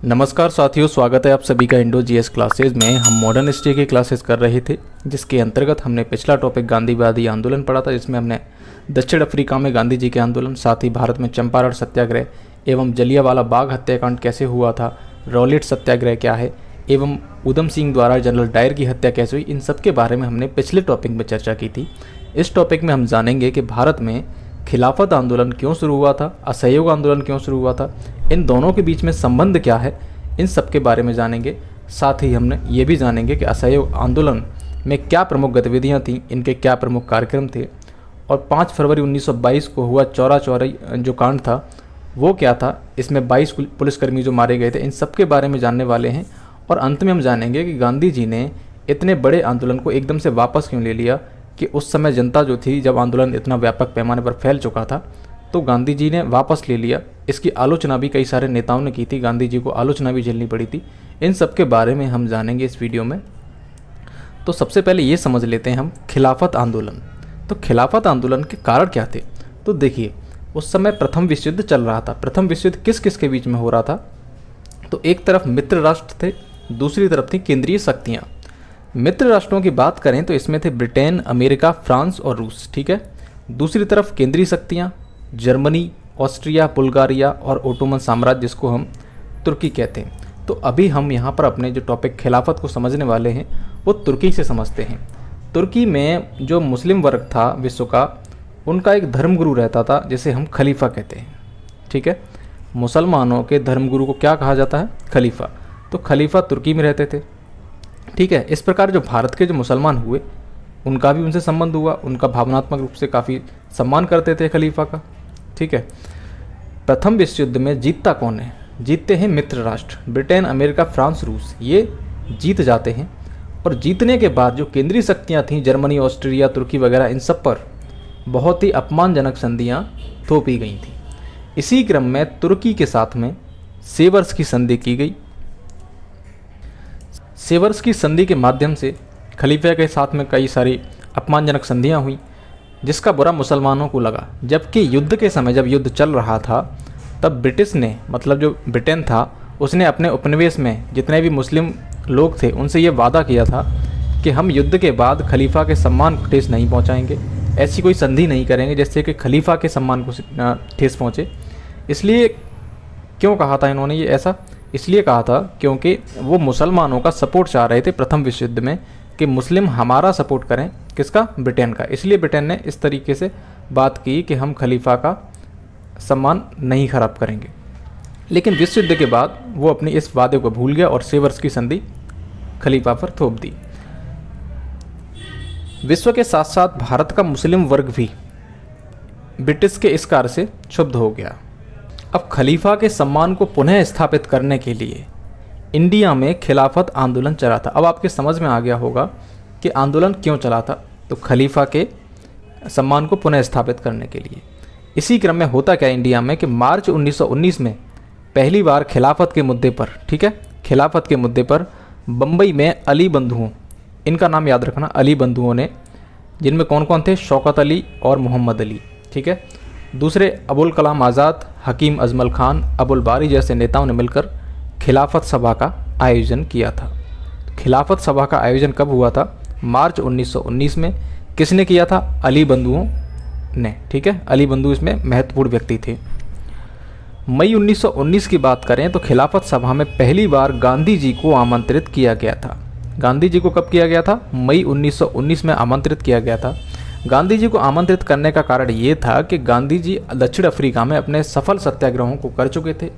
नमस्कार साथियों, स्वागत है आप सभी का इंडो जीएस क्लासेस में। हम मॉडर्न हिस्ट्री की क्लासेस कर रहे थे, जिसके अंतर्गत हमने पिछला टॉपिक गांधीवादी आंदोलन पढ़ा था, जिसमें हमने दक्षिण अफ्रीका में गांधी जी के आंदोलन, साथ ही भारत में चंपारण सत्याग्रह एवं जलियांवाला बाग हत्याकांड कैसे हुआ था, रॉलेट सत्याग्रह क्या है एवं उधम सिंह द्वारा जनरल डायर की हत्या कैसे हुई, इन सब के बारे में हमने पिछले टॉपिक में चर्चा की थी। इस टॉपिक में हम जानेंगे कि भारत में खिलाफत आंदोलन क्यों शुरू हुआ था, असहयोग आंदोलन क्यों शुरू हुआ था, इन दोनों के बीच में संबंध क्या है, इन सब के बारे में जानेंगे। साथ ही हमने ये भी जानेंगे कि असहयोग आंदोलन में क्या प्रमुख गतिविधियां थीं, इनके क्या प्रमुख कार्यक्रम थे, और 5 फरवरी 1922 को हुआ चौरा चौरी जो कांड था वो क्या था, इसमें 22 पुलिसकर्मी जो मारे गए थे, इन सब के बारे में जानने वाले हैं। और अंत में हम जानेंगे कि गांधी जी ने इतने बड़े आंदोलन को एकदम से वापस क्यों ले लिया, कि उस समय जनता जो थी, जब आंदोलन इतना व्यापक पैमाने पर फैल चुका था, तो गांधी जी ने वापस ले लिया। इसकी आलोचना भी कई सारे नेताओं ने की थी, गांधी जी को आलोचना भी झेलनी पड़ी थी। इन सब के बारे में हम जानेंगे इस वीडियो में। तो सबसे पहले ये समझ लेते हैं हम खिलाफत आंदोलन। तो खिलाफत आंदोलन के कारण क्या थे? तो देखिए, उस समय प्रथम विश्व युद्ध चल रहा था। प्रथम विश्व युद्ध किस किस के बीच में हो रहा था? तो एक तरफ मित्र राष्ट्र थे, दूसरी तरफ थी केंद्रीय शक्तियाँ। मित्र राष्ट्रों की बात करें तो इसमें थे ब्रिटेन, अमेरिका, फ्रांस और रूस, ठीक है। दूसरी तरफ केंद्रीय शक्तियाँ जर्मनी, ऑस्ट्रिया, बुल्गारिया और ओटोमन साम्राज्य, जिसको हम तुर्की कहते हैं। तो अभी हम यहाँ पर अपने जो टॉपिक खिलाफत को समझने वाले हैं वो तुर्की से समझते हैं। तुर्की में जो मुस्लिम वर्ग था विश्व का, उनका एक धर्मगुरु रहता था, जिसे हम खलीफा कहते हैं, ठीक है। मुसलमानों के धर्मगुरु को क्या कहा जाता है? खलीफा। तो खलीफा तुर्की में रहते थे, ठीक है। इस प्रकार जो भारत के जो मुसलमान हुए, उनका भी उनसे संबंध हुआ, उनका भावनात्मक रूप से काफ़ी सम्मान करते थे खलीफा का, ठीक है। प्रथम विश्व युद्ध में जीतता कौन है? जीतते हैं मित्र राष्ट्र, ब्रिटेन, अमेरिका, फ्रांस, रूस, ये जीत जाते हैं। और जीतने के बाद जो केंद्रीय शक्तियाँ थीं, जर्मनी, ऑस्ट्रिया, तुर्की वगैरह, इन सब पर बहुत ही अपमानजनक संधियाँ थोपी गई थीं। इसी क्रम में तुर्की के साथ में सेवर्स की संधि की गई। सेवर्स की संधि के माध्यम से खलीफा के साथ में कई सारी अपमानजनक संधियाँ हुई, जिसका बुरा मुसलमानों को लगा। जबकि युद्ध के समय, जब युद्ध चल रहा था, तब ब्रिटिश ने, मतलब जो ब्रिटेन था, उसने अपने उपनिवेश में जितने भी मुस्लिम लोग थे उनसे ये वादा किया था कि हम युद्ध के बाद खलीफा के सम्मान को ठेस नहीं पहुंचाएंगे, ऐसी कोई संधि नहीं करेंगे जिससे कि खलीफा के सम्मान को ठेस पहुंचे। इसलिए क्यों कहा था इन्होंने ये ऐसा? इसलिए कहा था क्योंकि वो मुसलमानों का सपोर्ट चाह रहे थे प्रथम विश्व युद्ध में, कि मुस्लिम हमारा सपोर्ट करें, किसका? ब्रिटेन का। इसलिए ब्रिटेन ने इस तरीके से बात की कि हम खलीफा का सम्मान नहीं खराब करेंगे। लेकिन विश्व युद्ध के बाद वो अपनी इस वादे को भूल गया और सेवर्स की संधि खलीफा पर थोप दी। विश्व के साथ साथ भारत का मुस्लिम वर्ग भी ब्रिटिश के इस कार्य से क्षुब्ध हो गया। अब खलीफा के सम्मान को पुनः स्थापित करने के लिए इंडिया में खिलाफत आंदोलन चला था। अब आपके समझ में आ गया होगा कि आंदोलन क्यों चला था। तो खलीफा के सम्मान को पुनः स्थापित करने के लिए। इसी क्रम में होता क्या इंडिया में कि मार्च 1919 में पहली बार खिलाफत के मुद्दे पर, ठीक है, खिलाफत के मुद्दे पर बम्बई में अली बंधुओं, इनका नाम याद रखना, अली बंधुओं ने, जिनमें कौन कौन थे? शौकत अली और मोहम्मद अली, ठीक है। दूसरे अबुल कलाम आज़ाद, हकीम अजमल खान, अबुल बारी जैसे नेताओं ने मिलकर खिलाफत सभा का आयोजन किया था। खिलाफत सभा का आयोजन कब हुआ था? मार्च 1919 में। किसने किया था? अली बंधुओं ने, ठीक है। अली बंधु इसमें महत्वपूर्ण व्यक्ति थे। मई 1919 की बात करें तो खिलाफत सभा में पहली बार गांधी जी को आमंत्रित किया गया था। गांधी जी को कब किया गया था? मई 1919 में आमंत्रित किया गया था। गांधी जी को आमंत्रित करने का कारण ये था कि गांधी जी दक्षिण अफ्रीका में अपने सफल सत्याग्रहों को कर चुके थे।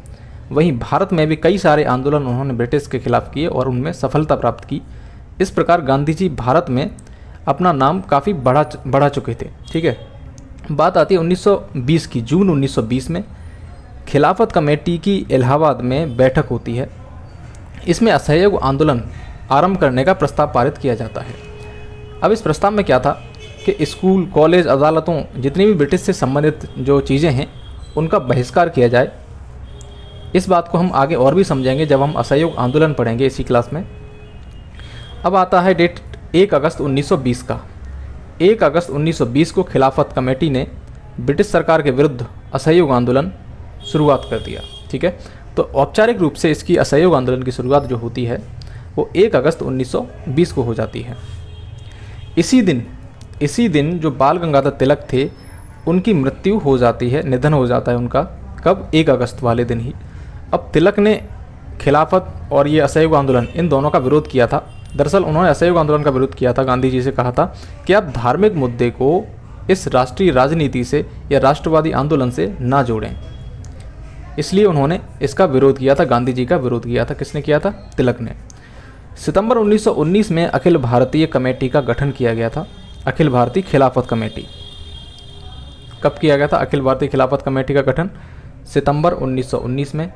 वहीं भारत में भी कई सारे आंदोलन उन्होंने ब्रिटिश के खिलाफ किए और उनमें सफलता प्राप्त की। इस प्रकार गांधी जी भारत में अपना नाम काफ़ी बढ़ा चुके थे, ठीक है। बात आती है 1920 की। जून 1920 में खिलाफत कमेटी की इलाहाबाद में बैठक होती है। इसमें असहयोग आंदोलन आरंभ करने का प्रस्ताव पारित किया जाता है। अब इस प्रस्ताव में क्या था कि स्कूल, कॉलेज, अदालतों, जितनी भी ब्रिटिश से संबंधित जो चीज़ें हैं, उनका बहिष्कार किया जाए। इस बात को हम आगे और भी समझेंगे जब हम असहयोग आंदोलन पढ़ेंगे इसी क्लास में। अब आता है डेट 1 अगस्त 1920 का। 1 अगस्त 1920 को खिलाफत कमेटी ने ब्रिटिश सरकार के विरुद्ध असहयोग आंदोलन शुरुआत कर दिया, ठीक है। तो औपचारिक रूप से इसकी असहयोग आंदोलन की शुरुआत जो होती है वो 1 अगस्त 1920 को हो जाती है। इसी दिन जो बाल गंगाधर तिलक थे उनकी मृत्यु हो जाती है, निधन हो जाता है उनका। कब? 1 अगस्त वाले दिन ही। अब तिलक ने खिलाफत और ये असहयोग आंदोलन इन दोनों का विरोध किया था। दरअसल उन्होंने असहयोग आंदोलन का विरोध किया था, गांधी जी से कहा था कि आप धार्मिक मुद्दे को इस राष्ट्रीय राजनीति से या राष्ट्रवादी आंदोलन से ना जोड़ें। इसलिए उन्होंने इसका विरोध किया था, गांधी जी का विरोध किया था। किसने किया था? तिलक ने। सितंबर 1919 में अखिल भारतीय कमेटी का गठन किया गया था, अखिल भारतीय खिलाफत कमेटी। कब किया गया था अखिल भारतीय खिलाफत कमेटी का गठन? सितंबर 1919 में।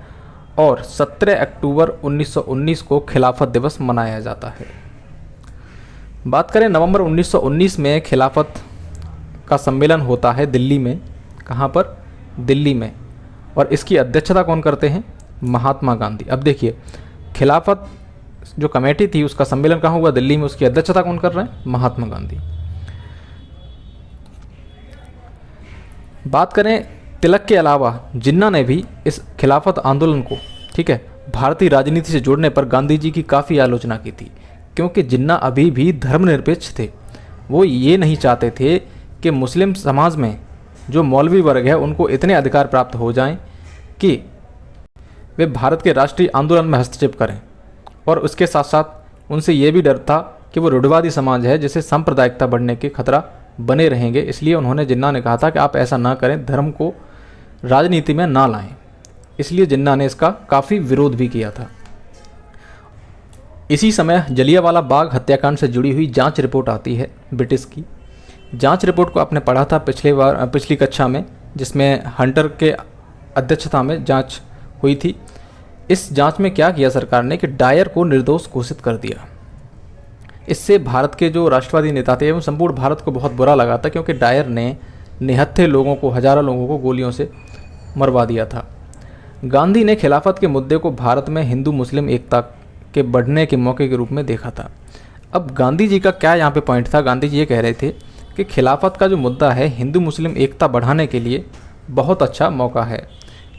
और 17 अक्टूबर 1919 को खिलाफत दिवस मनाया जाता है। बात करें नवंबर 1919 में खिलाफत का सम्मेलन होता है दिल्ली में। कहाँ पर? दिल्ली में। और इसकी अध्यक्षता कौन करते हैं? महात्मा गांधी। अब देखिए, खिलाफत जो कमेटी थी उसका सम्मेलन कहाँ हुआ? दिल्ली में। उसकी अध्यक्षता कौन कर रहे हैं? महात्मा गांधी। बात करें तिलक के अलावा जिन्ना ने भी इस खिलाफत आंदोलन को, ठीक है, भारतीय राजनीति से जोड़ने पर गांधी जी की काफ़ी आलोचना की थी, क्योंकि जिन्ना अभी भी धर्मनिरपेक्ष थे। वो ये नहीं चाहते थे कि मुस्लिम समाज में जो मौलवी वर्ग है उनको इतने अधिकार प्राप्त हो जाएं कि वे भारत के राष्ट्रीय आंदोलन में हस्तक्षेप करें। और उसके साथ साथ उनसे ये भी डर था कि वो रूढ़िवादी समाज है जिसे सांप्रदायिकता बढ़ने के खतरा बने रहेंगे। इसलिए उन्होंने जिन्ना ने कहा था कि आप ऐसा ना करें, धर्म को राजनीति में ना लाएं। इसलिए जिन्ना ने इसका काफ़ी विरोध भी किया था। इसी समय जलियांवाला बाग हत्याकांड से जुड़ी हुई जांच रिपोर्ट आती है ब्रिटिश की। जांच रिपोर्ट को आपने पढ़ा था पिछली कक्षा में, जिसमें हंटर के अध्यक्षता में जांच हुई थी। इस जांच में क्या किया सरकार ने कि डायर को निर्दोष घोषित कर दिया। इससे भारत के जो राष्ट्रवादी नेता थे एवं संपूर्ण भारत को बहुत बुरा लगा था, क्योंकि डायर ने निहत्थे लोगों को, हजारों लोगों को गोलियों से मरवा दिया था। गांधी ने खिलाफत के मुद्दे को भारत में हिंदू मुस्लिम एकता के बढ़ने के मौके के रूप में देखा था। अब गांधी जी का क्या यहाँ पे पॉइंट था? गांधी जी ये कह रहे थे कि खिलाफत का जो मुद्दा है हिंदू मुस्लिम एकता बढ़ाने के लिए बहुत अच्छा मौका है।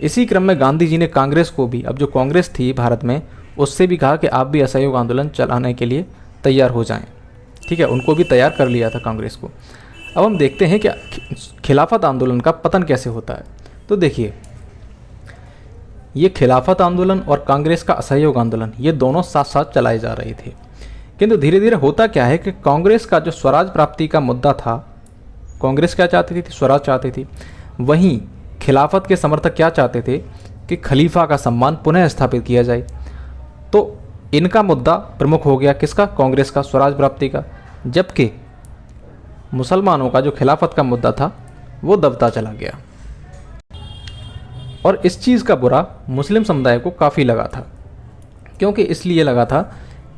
इसी क्रम में गांधी जी ने कांग्रेस को भी, अब जो कांग्रेस थी भारत में, उससे भी कहा कि आप भी असहयोग आंदोलन चलाने के लिए तैयार हो जाएं। ठीक है, उनको भी तैयार कर लिया था कांग्रेस को। अब हम देखते हैं कि खिलाफत आंदोलन का पतन कैसे होता है। तो देखिए, ये खिलाफत आंदोलन और कांग्रेस का असहयोग आंदोलन ये दोनों साथ साथ चलाए जा रहे थे, किंतु धीरे धीरे होता क्या है कि कांग्रेस का जो स्वराज प्राप्ति का मुद्दा था, कांग्रेस क्या चाहती थी? स्वराज चाहती थी। वहीं खिलाफत के समर्थक क्या चाहते थे कि खलीफा का सम्मान पुनः स्थापित किया जाए। तो इनका मुद्दा प्रमुख हो गया, किसका? कांग्रेस का, स्वराज प्राप्ति का। जबकि मुसलमानों का जो खिलाफत का मुद्दा था वो दबता चला गया। और इस चीज़ का बुरा मुस्लिम समुदाय को काफ़ी लगा था, क्योंकि इसलिए लगा था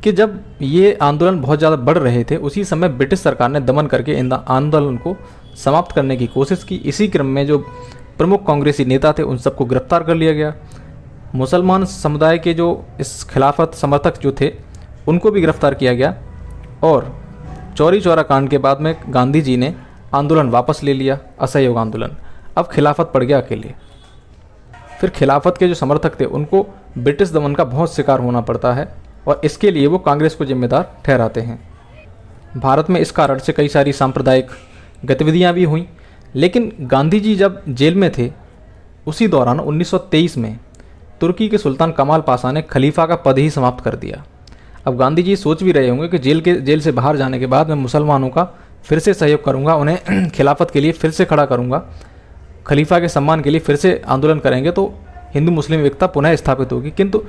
कि जब ये आंदोलन बहुत ज़्यादा बढ़ रहे थे उसी समय ब्रिटिश सरकार ने दमन करके इन आंदोलन को समाप्त करने की कोशिश की। इसी क्रम में जो प्रमुख कांग्रेसी नेता थे उन सबको गिरफ्तार कर लिया गया। मुसलमान समुदाय के जो इस खिलाफत समर्थक जो थे उनको भी गिरफ्तार किया गया। और चौरी चौरा कांड के बाद में गांधी जी ने आंदोलन वापस ले लिया, असहयोग आंदोलन। अब खिलाफत पड़ गया अकेले। फिर खिलाफत के जो समर्थक थे उनको ब्रिटिश दमन का बहुत शिकार होना पड़ता है और इसके लिए वो कांग्रेस को जिम्मेदार ठहराते हैं। भारत में इस कारण से कई सारी सांप्रदायिक गतिविधियां भी हुईं। लेकिन गांधी जी जब जेल में थे उसी दौरान 1923 में तुर्की के सुल्तान कमाल पाशा ने खलीफा का पद ही समाप्त कर दिया। अब गांधी जी सोच भी रहे होंगे कि जेल से बाहर जाने के बाद मैं मुसलमानों का फिर से सहयोग करूंगा, उन्हें खिलाफत के लिए फिर से खड़ा करूंगा, खलीफा के सम्मान के लिए फिर से आंदोलन करेंगे तो हिंदू मुस्लिम एकता पुनः स्थापित होगी। किंतु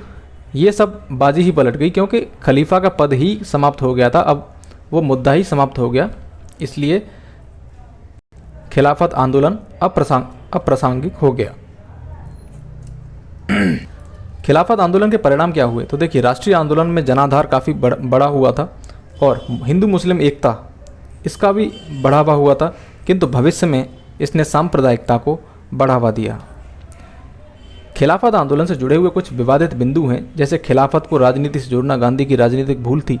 ये सब बाजी ही पलट गई, क्योंकि खलीफा का पद ही समाप्त हो गया था, अब वो मुद्दा ही समाप्त हो गया। इसलिए खिलाफत आंदोलन अप्रासंगिक हो गया। खिलाफत आंदोलन के परिणाम क्या हुए? तो देखिए, राष्ट्रीय आंदोलन में जनाधार काफ़ी बड़ा हुआ था और हिंदू मुस्लिम एकता इसका भी बढ़ावा हुआ था, किंतु भविष्य में इसने सांप्रदायिकता को बढ़ावा दिया। खिलाफत आंदोलन से जुड़े हुए कुछ विवादित बिंदु हैं, जैसे खिलाफत को राजनीति से जोड़ना गांधी की राजनीतिक भूल थी।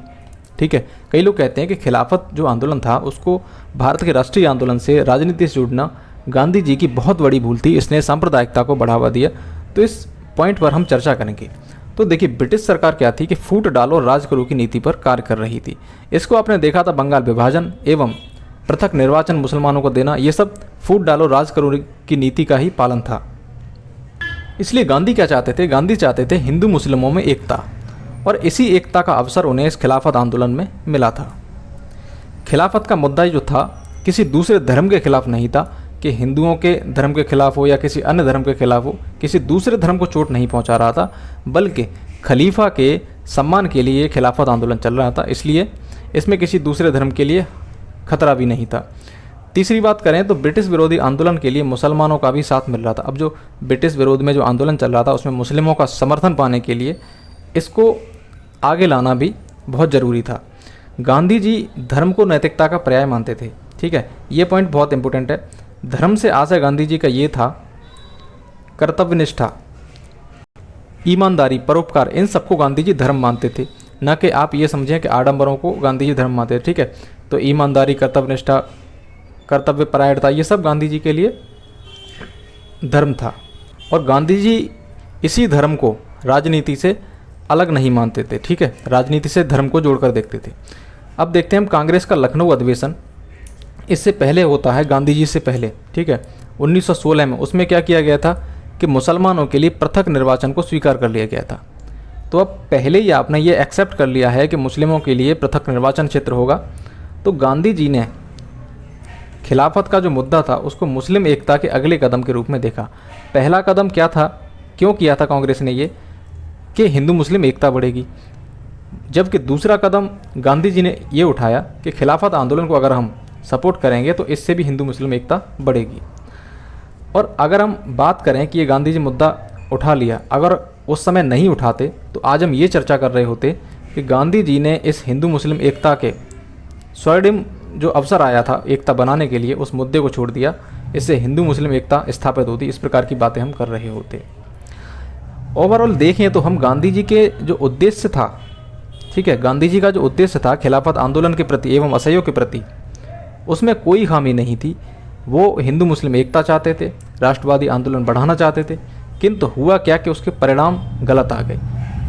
ठीक है, कई लोग कहते हैं कि खिलाफत जो आंदोलन था उसको भारत के राष्ट्रीय आंदोलन से राजनीति से जोड़ना गांधी जी की बहुत बड़ी भूल थी, इसने सांप्रदायिकता को बढ़ावा दिया। तो इस पॉइंट पर हम चर्चा करेंगे। तो देखिए, ब्रिटिश सरकार क्या थी कि फूट डालो राज करो की नीति पर कार्य कर रही थी। इसको आपने देखा था, बंगाल विभाजन एवं पृथक निर्वाचन मुसलमानों को देना, ये सब फूट डालो राज करो की नीति का ही पालन था। इसलिए गांधी क्या चाहते थे? गांधी चाहते थे हिंदू मुस्लिमों में एकता, और इसी एकता का अवसर उन्हें इस खिलाफत आंदोलन में मिला था। खिलाफत का मुद्दा जो था किसी दूसरे धर्म के खिलाफ नहीं था कि हिंदुओं के धर्म के खिलाफ हो या किसी अन्य धर्म के खिलाफ हो, किसी दूसरे धर्म को चोट नहीं पहुंचा रहा था, बल्कि खलीफा के सम्मान के लिए खिलाफत आंदोलन चल रहा था। इसलिए इसमें किसी दूसरे धर्म के लिए खतरा भी नहीं था। तीसरी बात करें तो ब्रिटिश विरोधी आंदोलन के लिए मुसलमानों का भी साथ मिल रहा था। अब जो ब्रिटिश विरोध में जो आंदोलन चल रहा था उसमें मुस्लिमों का समर्थन पाने के लिए इसको आगे लाना भी बहुत ज़रूरी था। गांधी जी धर्म को नैतिकता का पर्याय मानते थे। ठीक है, ये पॉइंट बहुत इंपॉर्टेंट है। धर्म से आशय गांधी जी का ये था कर्तव्यनिष्ठा, ईमानदारी, परोपकार, इन सबको गांधी जी धर्म मानते थे। न कि आप ये समझें कि आडंबरों को गांधी जी धर्म मानते थे। ठीक है, तो ईमानदारी, कर्तव्यनिष्ठा, कर्तव्य परायणता, ये सब गांधी जी के लिए धर्म था। और गांधी जी इसी धर्म को राजनीति से अलग नहीं मानते थे। ठीक है, राजनीति से धर्म को जोड़कर देखते थे। अब देखते हैं हम कांग्रेस का लखनऊ अधिवेशन, इससे पहले होता है, गांधी जी से पहले। ठीक है, 1916 में। उसमें क्या किया गया था कि मुसलमानों के लिए पृथक निर्वाचन को स्वीकार कर लिया गया था। तो अब पहले ही आपने ये एक्सेप्ट कर लिया है कि मुस्लिमों के लिए पृथक निर्वाचन क्षेत्र होगा, तो गांधी जी ने खिलाफत का जो मुद्दा था उसको मुस्लिम एकता के अगले कदम के रूप में देखा। पहला कदम क्या था, क्यों किया था कांग्रेस ने ये, कि हिंदू मुस्लिम एकता बढ़ेगी। जबकि दूसरा कदम गांधी जी ने ये उठाया कि खिलाफत आंदोलन को अगर हम सपोर्ट करेंगे तो इससे भी हिंदू मुस्लिम एकता बढ़ेगी। और अगर हम बात करें कि ये गांधी जी मुद्दा उठा लिया, अगर उस समय नहीं उठाते तो आज हम ये चर्चा कर रहे होते कि गांधी जी ने इस हिंदू मुस्लिम एकता के स्वर्णिम जो अवसर आया था एकता बनाने के लिए, उस मुद्दे को छोड़ दिया, इससे हिंदू मुस्लिम एकता स्थापित होती। इस प्रकार की बातें हम कर रहे होते। ओवरऑल देखें तो हम गांधी जी के जो उद्देश्य था, ठीक है, गांधी जी का जो उद्देश्य था खिलाफत आंदोलन के प्रति एवं असहयोग के प्रति, उसमें कोई खामी नहीं थी। वो हिंदू मुस्लिम एकता चाहते थे, राष्ट्रवादी आंदोलन बढ़ाना चाहते थे, किंतु हुआ क्या कि उसके परिणाम गलत आ गए।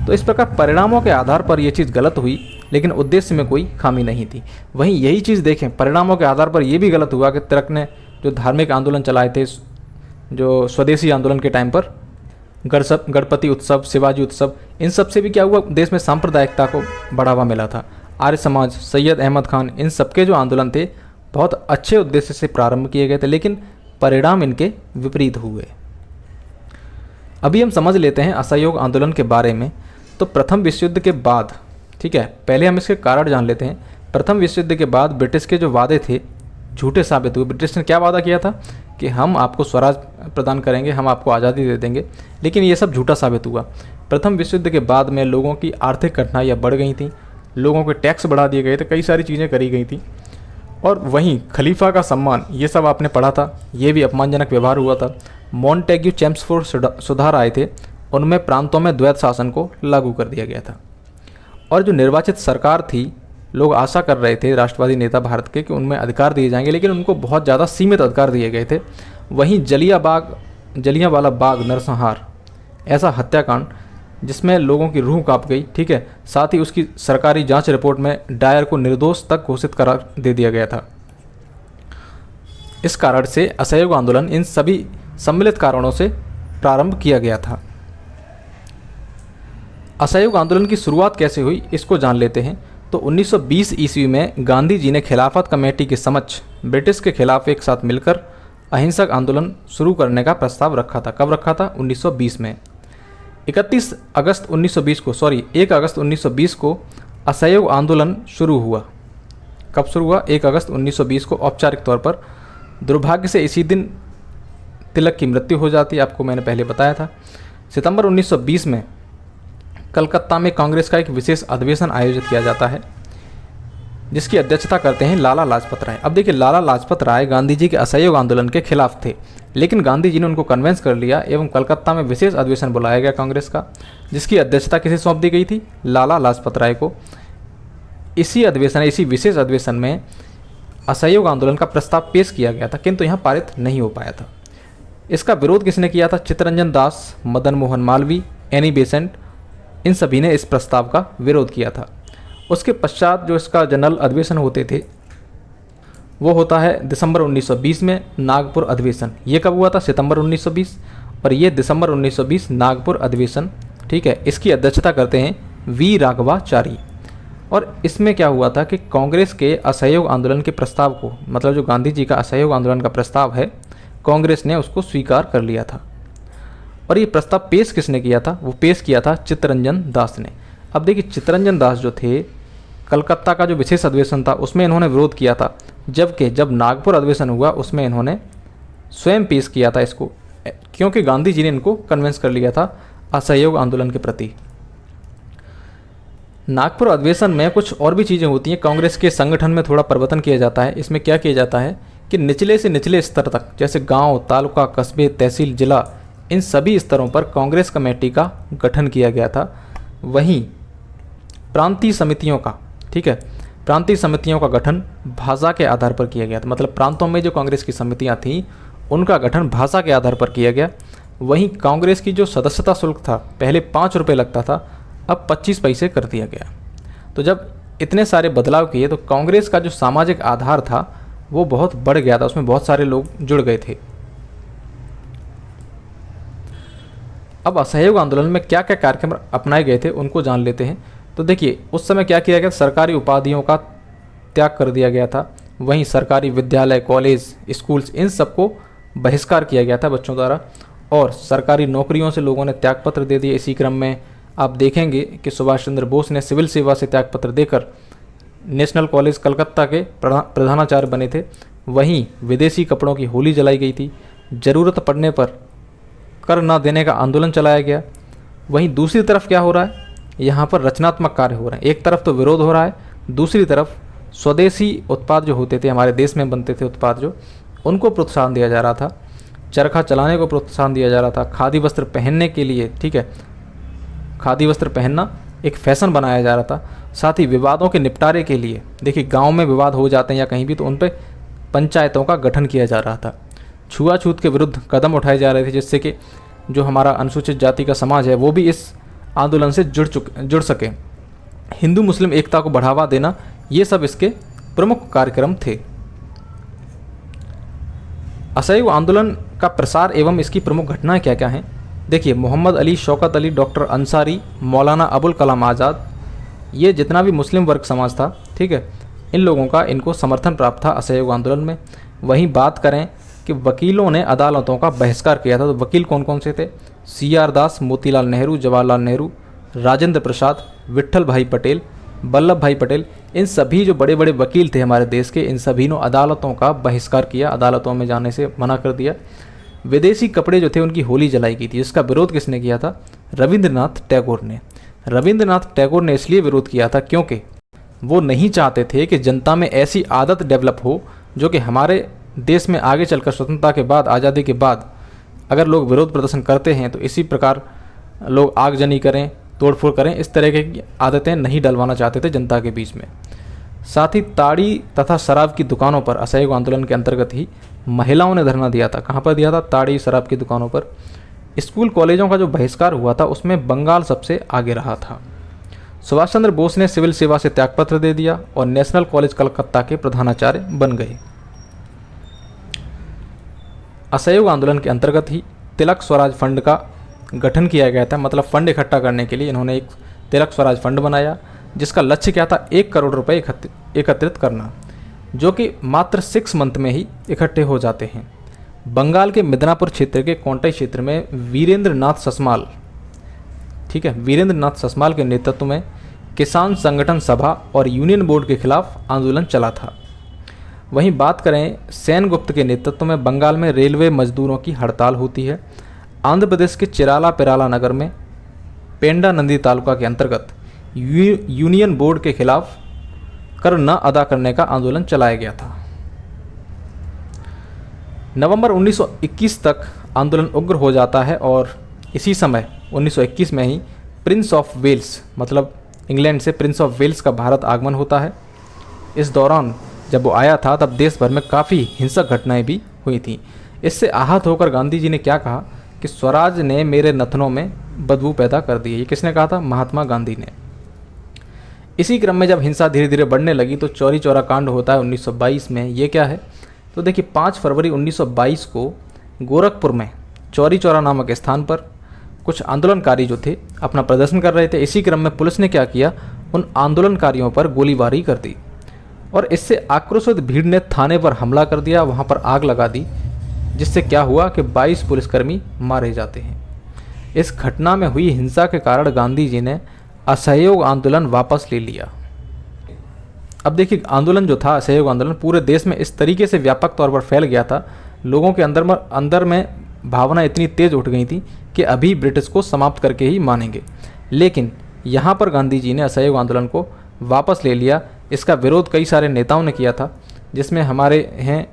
तो इस प्रकार परिणामों के आधार पर यह चीज़ गलत हुई, लेकिन उद्देश्य में कोई खामी नहीं थी। वहीं यही चीज़ देखें, परिणामों के आधार पर यह भी गलत हुआ कि तिलक ने जो धार्मिक आंदोलन चलाए थे, जो स्वदेशी आंदोलन के टाइम पर गणपति उत्सव, शिवाजी उत्सव, इन सब से भी क्या हुआ, देश में सांप्रदायिकता को बढ़ावा मिला था। आर्य समाज, सैयद अहमद खान, इन सबके जो आंदोलन थे बहुत अच्छे उद्देश्य से प्रारंभ किए गए थे, लेकिन परिणाम इनके विपरीत हुए। अभी हम समझ लेते हैं असहयोग आंदोलन के बारे में। तो प्रथम विश्व युद्ध के बाद, ठीक है, पहले हम इसके कारण जान लेते हैं। प्रथम विश्व युद्ध के बाद ब्रिटिश के जो वादे थे झूठे साबित हुए। ब्रिटिश ने क्या वादा किया था कि हम आपको स्वराज प्रदान करेंगे, हम आपको आज़ादी दे देंगे, लेकिन ये सब झूठा साबित हुआ। प्रथम विश्व युद्ध के बाद में लोगों की आर्थिक कठिनाइयाँ बढ़ गई थी, लोगों के टैक्स बढ़ा दिए गए थे, कई सारी चीज़ें करी गई थी। और वहीं खलीफा का सम्मान, ये सब आपने पढ़ा था, ये भी अपमानजनक व्यवहार हुआ था। मॉन्टेग्यू चेम्सफोर्ड सुधार आए थे, उनमें प्रांतों में द्वैत शासन को लागू कर दिया गया था। और जो निर्वाचित सरकार थी, लोग आशा कर रहे थे, राष्ट्रवादी नेता भारत के, कि उनमें अधिकार दिए जाएंगे, लेकिन उनको बहुत ज़्यादा सीमित अधिकार दिए गए थे। वहीं जलियांवाला बाग नरसंहार, ऐसा हत्याकांड जिसमें लोगों की रूह कांप गई, ठीक है, साथ ही उसकी सरकारी जांच रिपोर्ट में डायर को निर्दोष तक घोषित करार दे दिया गया था। इस कारण से असहयोग आंदोलन इन सभी सम्मिलित कारणों से प्रारंभ किया गया था। असहयोग आंदोलन की शुरुआत कैसे हुई इसको जान लेते हैं। तो 1920 ईस्वी में गांधी जी ने खिलाफत कमेटी के समक्ष ब्रिटिश के खिलाफ एक साथ मिलकर अहिंसक आंदोलन शुरू करने का प्रस्ताव रखा था। कब रखा था? 1920 में। 1 अगस्त 1920 को असहयोग आंदोलन शुरू हुआ। कब शुरू हुआ? 1 अगस्त 1920 को औपचारिक तौर पर। दुर्भाग्य से इसी दिन तिलक की मृत्यु हो जाती है, आपको मैंने पहले बताया था। सितंबर 1920 में कलकत्ता में कांग्रेस का एक विशेष अधिवेशन आयोजित किया जाता है, जिसकी अध्यक्षता करते हैं लाला लाजपत राय। अब देखिए, लाला लाजपत राय गांधी जी के असहयोग आंदोलन के खिलाफ थे, लेकिन गांधी जी ने उनको कन्वेंस कर लिया एवं कलकत्ता में विशेष अधिवेशन बुलाया गया कांग्रेस का, जिसकी अध्यक्षता किसे सौंप दी गई थी? लाला लाजपत राय को। इसी विशेष अधिवेशन में असहयोग आंदोलन का प्रस्ताव पेश किया गया था, किंतु यहाँ पारित नहीं हो पाया था। इसका विरोध किसने किया था? चित्तरंजन दास, मदन मोहन मालवीय, एनी बेसेंट, इन सभी ने इस प्रस्ताव का विरोध किया था। उसके पश्चात जो इसका जनरल अधिवेशन होते थे वो होता है दिसंबर 1920 में नागपुर अधिवेशन। ये कब हुआ था? सितंबर 1920, और ये दिसंबर 1920 नागपुर अधिवेशन, ठीक है। इसकी अध्यक्षता करते हैं वी राघवाचारी। और इसमें क्या हुआ था कि कांग्रेस के असहयोग आंदोलन के प्रस्ताव को, मतलब जो गांधी जी का असहयोग आंदोलन का प्रस्ताव है, कांग्रेस ने उसको स्वीकार कर लिया था। और ये प्रस्ताव पेश किसने किया था? वो पेश किया था चित्तरंजन दास ने। अब देखिए, चित्तरंजन दास जो थे, कलकत्ता का जो विशेष अधिवेशन था उसमें इन्होंने विरोध किया था, जबकि जब नागपुर अधिवेशन हुआ उसमें इन्होंने स्वयं पेश किया था इसको, क्योंकि गांधी जी ने इनको कन्विंस कर लिया था असहयोग आंदोलन के प्रति। नागपुर अधिवेशन में कुछ और भी चीज़ें होती हैं। कांग्रेस के संगठन में थोड़ा परिवर्तन किया जाता है। इसमें क्या किया जाता है कि निचले से निचले स्तर तक, जैसे गांव, तालुका, कस्बे, तहसील, जिला, इन सभी स्तरों पर कांग्रेस कमेटी का गठन किया गया था। वहीं प्रांतीय समितियों का, ठीक है, प्रांतीय समितियों का गठन भाषा के आधार पर किया गया था। मतलब प्रांतों में जो कांग्रेस की समितियां थीं उनका गठन भाषा के आधार पर किया गया। वहीं कांग्रेस की जो सदस्यता शुल्क था, पहले 5 रुपये लगता था, अब 25 पैसे कर दिया गया। तो जब इतने सारे बदलाव किए तो कांग्रेस का जो सामाजिक आधार था वो बहुत बढ़ गया था, उसमें बहुत सारे लोग जुड़ गए थे। अब असहयोग आंदोलन में क्या क्या कार्यक्रम अपनाए गए थे उनको जान लेते हैं। तो देखिए, उस समय क्या किया गया? सरकारी उपाधियों का त्याग कर दिया गया था। वहीं सरकारी विद्यालय, कॉलेज, स्कूल्स, इन सबको बहिष्कार किया गया था बच्चों द्वारा, और सरकारी नौकरियों से लोगों ने त्यागपत्र दे दिए। इसी क्रम में आप देखेंगे कि सुभाष चंद्र बोस ने सिविल सेवा से त्यागपत्र देकर नेशनल कॉलेज कलकत्ता के प्रधानाचार्य बने थे। वहीं विदेशी कपड़ों की होली जलाई गई थी। ज़रूरत पड़ने पर कर न देने का आंदोलन चलाया गया। वहीं दूसरी तरफ क्या हो रहा है? यहाँ पर रचनात्मक कार्य हो रहे हैं। एक तरफ तो विरोध हो रहा है, दूसरी तरफ स्वदेशी उत्पाद जो होते थे, हमारे देश में बनते थे उत्पाद जो, उनको प्रोत्साहन दिया जा रहा था। चरखा चलाने को प्रोत्साहन दिया जा रहा था। खादी वस्त्र पहनने के लिए, ठीक है, खादी वस्त्र पहनना एक फैशन बनाया जा रहा था। साथ ही विवादों के निपटारे के लिए, देखिए गांव में विवाद हो जाते हैं या कहीं भी, तो उन पर पंचायतों का गठन किया जा रहा था। छुआछूत के विरुद्ध कदम उठाए जा रहे थे, जिससे कि जो हमारा अनुसूचित जाति का समाज है वो भी इस आंदोलन से जुड़ सके। हिंदू मुस्लिम एकता को बढ़ावा देना, ये सब इसके प्रमुख कार्यक्रम थे। असहयोग आंदोलन का प्रसार एवं इसकी प्रमुख घटनाएं क्या क्या हैं? देखिए, मोहम्मद अली, शौकत अली, डॉक्टर अंसारी, मौलाना अबुल कलाम आज़ाद, ये जितना भी मुस्लिम वर्ग समाज था, ठीक है, इन लोगों का इनको समर्थन प्राप्त था असहयोग आंदोलन में। वहीं बात करें कि वकीलों ने अदालतों का बहिष्कार किया था, तो वकील कौन कौन से थे? CR दास, मोतीलाल नेहरू, जवाहरलाल नेहरू, राजेंद्र प्रसाद, विट्ठल भाई पटेल, वल्लभ भाई पटेल, इन सभी जो बड़े बड़े वकील थे हमारे देश के, इन सभी ने अदालतों का बहिष्कार किया, अदालतों में जाने से मना कर दिया। विदेशी कपड़े जो थे उनकी होली जलाई गई थी। इसका विरोध किसने किया था? रविंद्रनाथ टैगोर ने। रविंद्रनाथ टैगोर ने इसलिए विरोध किया था क्योंकि वो नहीं चाहते थे कि जनता में ऐसी आदत डेवलप हो जो कि हमारे देश में आगे चलकर स्वतंत्रता के बाद, आज़ादी के बाद, अगर लोग विरोध प्रदर्शन करते हैं तो इसी प्रकार लोग आगजनी करें, तोड़फोड़ करें, इस तरह की आदतें नहीं डलवाना चाहते थे जनता के बीच में। साथ ही ताड़ी तथा शराब की दुकानों पर असहयोग आंदोलन के अंतर्गत ही महिलाओं ने धरना दिया था। कहाँ पर दिया था? ताड़ी शराब की दुकानों पर। स्कूल कॉलेजों का जो बहिष्कार हुआ था उसमें बंगाल सबसे आगे रहा था। सुभाष चंद्र बोस ने सिविल सेवा से त्यागपत्र दे दिया और नेशनल कॉलेज कलकत्ता के प्रधानाचार्य बन गए। असहयोग आंदोलन के अंतर्गत ही तिलक स्वराज फंड का गठन किया गया था। मतलब फंड इकट्ठा करने के लिए इन्होंने एक तिलक स्वराज फंड बनाया, जिसका लक्ष्य क्या था? 1 करोड़ रुपए एकत्रित करना, जो कि मात्र 6 मंथ में ही इकट्ठे हो जाते हैं। बंगाल के मिदनापुर क्षेत्र के कोंटाई क्षेत्र में वीरेंद्र नाथ ससमाल, ठीक है, वीरेंद्र नाथ ससमाल के नेतृत्व में किसान संगठन सभा और यूनियन बोर्ड के खिलाफ आंदोलन चला था। वहीं बात करें सेनगुप्त के नेतृत्व में बंगाल में रेलवे मजदूरों की हड़ताल होती है। आंध्र प्रदेश के चिराला पेराला नगर में पेंडा नंदी तालुका के अंतर्गत यूनियन बोर्ड के खिलाफ कर न अदा करने का आंदोलन चलाया गया था। नवंबर 1921 तक आंदोलन उग्र हो जाता है और इसी समय 1921 में ही प्रिंस ऑफ वेल्स, मतलब इंग्लैंड से प्रिंस ऑफ वेल्स का भारत आगमन होता है। इस दौरान जब वो आया था तब देश भर में काफ़ी हिंसक घटनाएं भी हुई थी। इससे आहत होकर गांधी जी ने क्या कहा कि स्वराज ने मेरे नथनों में बदबू पैदा कर दी है। ये किसने कहा था? महात्मा गांधी ने। इसी क्रम में जब हिंसा धीरे धीरे बढ़ने लगी तो चौरी चौरा कांड होता है 1922 में। ये क्या है? तो देखिए 5 फरवरी 1922 को गोरखपुर में चौरी चौरा नामक स्थान पर कुछ आंदोलनकारी जो थे अपना प्रदर्शन कर रहे थे। इसी क्रम में पुलिस ने क्या किया, उन आंदोलनकारियों पर गोलीबारी कर दी और इससे आक्रोशित भीड़ ने थाने पर हमला कर दिया, वहां पर आग लगा दी, जिससे क्या हुआ कि 22 पुलिसकर्मी मारे जाते हैं। इस घटना में हुई हिंसा के कारण गांधी जी ने असहयोग आंदोलन वापस ले लिया। अब देखिए आंदोलन जो था, असहयोग आंदोलन, पूरे देश में इस तरीके से व्यापक तौर पर फैल गया था, लोगों के अंदर में भावना इतनी तेज उठ गई थी कि अभी ब्रिटिश को समाप्त करके ही मानेंगे। लेकिन यहाँ पर गांधी जी ने असहयोग आंदोलन को वापस ले लिया। इसका विरोध कई सारे नेताओं ने किया था, जिसमें हमारे हैं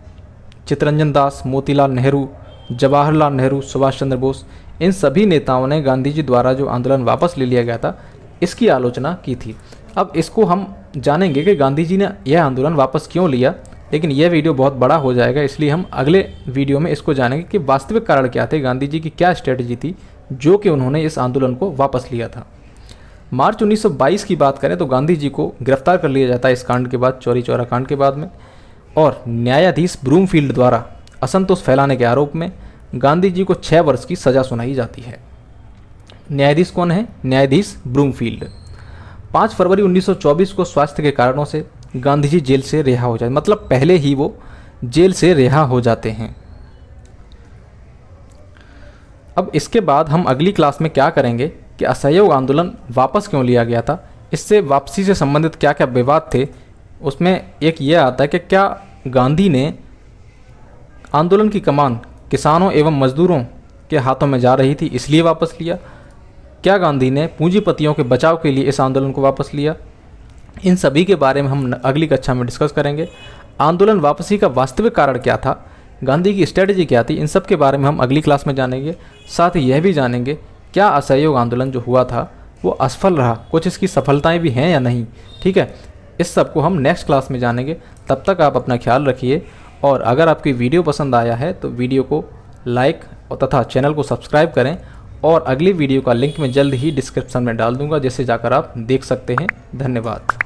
चित्तरंजन दास, मोतीलाल नेहरू, जवाहरलाल नेहरू, सुभाष चंद्र बोस। इन सभी नेताओं ने गांधी जी द्वारा जो आंदोलन वापस ले लिया गया था इसकी आलोचना की थी। अब इसको हम जानेंगे कि गांधी जी ने यह आंदोलन वापस क्यों लिया, लेकिन यह वीडियो बहुत बड़ा हो जाएगा, इसलिए हम अगले वीडियो में इसको जानेंगे कि वास्तविक कारण क्या थे, गांधी जी की क्या स्ट्रेटजी थी जो कि उन्होंने इस आंदोलन को वापस लिया था। मार्च 1922 की बात करें तो गांधी जी को गिरफ्तार कर लिया जाता है इस कांड के बाद, चौरी चौरा कांड के बाद में, और न्यायाधीश ब्रूमफील्ड द्वारा असंतोष फैलाने के आरोप में गांधी जी को 6 वर्ष की सजा सुनाई जाती है। न्यायाधीश कौन है? न्यायाधीश ब्रूमफील्ड। 5 फरवरी 1924 को स्वास्थ्य के कारणों से गांधी जी जेल से रिहा हो जाते, मतलब पहले ही वो जेल से रिहा हो जाते हैं। अब इसके बाद हम अगली क्लास में क्या करेंगे कि असहयोग आंदोलन वापस क्यों लिया गया था, इससे वापसी से संबंधित क्या क्या विवाद थे। उसमें एक ये आता है कि क्या गांधी ने आंदोलन की कमान किसानों एवं मजदूरों के हाथों में जा रही थी इसलिए वापस लिया, क्या गांधी ने पूंजीपतियों के बचाव के लिए इस आंदोलन को वापस लिया। इन सभी के बारे में हम अगली कक्षा में डिस्कस करेंगे। आंदोलन वापसी का वास्तविक कारण क्या था, गांधी की स्ट्रेटजी क्या थी, इन सब के बारे में हम अगली क्लास में जानेंगे। साथ ही यह भी जानेंगे क्या असहयोग आंदोलन जो हुआ था वो असफल रहा, कुछ इसकी सफलताएं भी हैं या नहीं। ठीक है, इस सब को हम नेक्स्ट क्लास में जानेंगे। तब तक आप अपना ख्याल रखिए, और अगर आपकी वीडियो पसंद आया है तो वीडियो को लाइक और तथा चैनल को सब्सक्राइब करें, और अगली वीडियो का लिंक मैं जल्द ही डिस्क्रिप्शन में डाल दूंगा, जिससे जाकर आप देख सकते हैं। धन्यवाद।